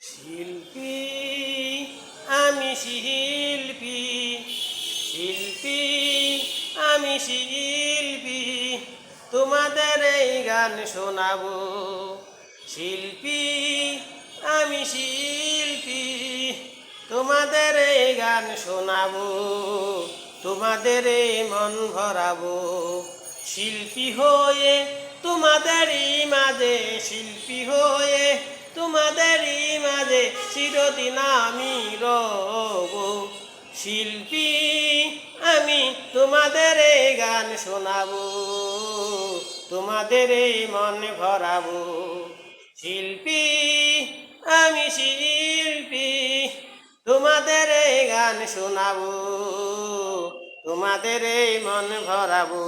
শিল্পী আমি শিল্পী, শিল্পী আমি শিল্পী, তোমাদের এই গান শোনাবো। শিল্পী আমি শিল্পী, তোমাদের এই গান শোনাবো, তোমাদের এই মন ভরাবো। শিল্পী হয়ে তোমাদেরই মাঝে, শিল্পী হয়ে তোমাদেরই মাঝে চিরদিন আমি রব। শিল্পী আমি তোমাদের এই গান শোনাবো, তোমাদের এই মন ভরাবো। শিল্পী আমি শিল্পী, তোমাদের এই গান শোনাবো, তোমাদের এই মন ভরাবো।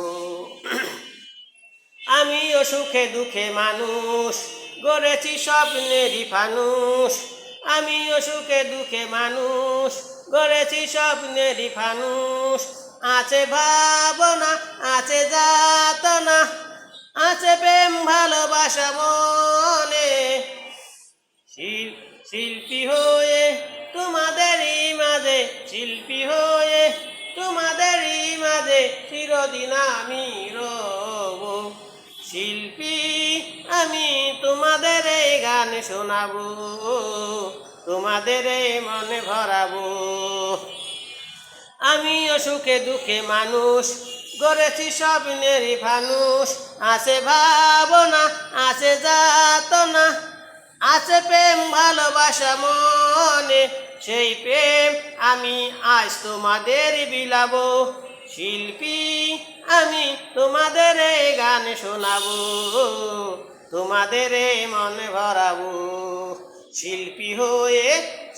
আমিও সুখে দুঃখে মানুষ, গড়েছি স্বপ্নেরই ফানুষ। আমিও সুখে দুঃখে মানুষ, গড়েছি স্বপ্নেরই ফানুষ। আছে ভাবনা, আছে যাতনা, আছে প্রেম ভালোবাসা মনে। শিল্পী হয়ে তোমাদেরই মাঝে, শিল্পী হয়ে তোমাদেরই মাঝে চিরদিন আমি রব। শিল্পী আমি তোমাদের এই গান শোনাবো, তোমাদের এই মনে ভরাবো। আমিও সুখে দুঃখে মানুষ, গড়েছি স্বপ্নেরই ফানুষ। আছে ভাবনা, আছে যাতনা, আছে প্রেম ভালোবাসা মনে। সেই প্রেম আমি আজ তোমাদের বিলাবো। শিল্পী আমি তোমাদের এই গান শোনাবো, তোমাদের এই মনে ভরাবো। শিল্পী হয়ে,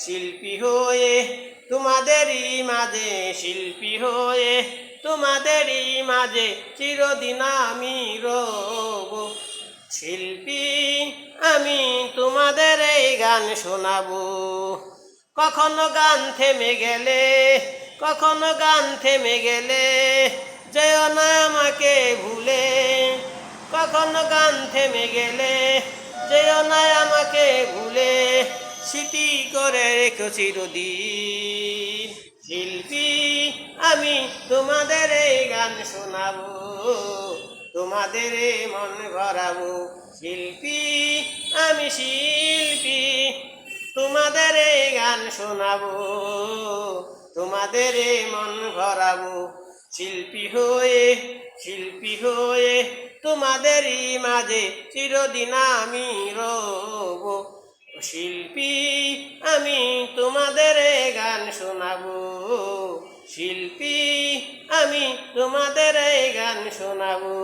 শিল্পী হয়ে তোমাদেরই মাঝে, শিল্পী হয়ে তোমাদেরই মাঝে চিরদিন আমি রব। শিল্পী আমি তোমাদের এই গান শোনাবো। কখনো গান থেমে গেলে, কখনো গান থেমে গেলে যেও না আমাকে ভুলে। কখনো গান থেমে গেলে যেও না আমাকে ভুলে, স্মৃতি করে রেখো চিরদিন। শিল্পী আমি তোমাদের এই গান শোনাবো, তোমাদের এই মন ভরাবো। শিল্পী আমি শিল্পী, তোমাদের এই গান শোনাবো, তোমাদের এই মন ভরাবো। শিল্পী হয়ে, শিল্পী হয়ে তোমাদেরই মাঝে চিরদিন আমি রব। শিল্পী আমি তোমাদের এই গান শোনাবো, শিল্পী আমি তোমাদের এই গান শোনাবো।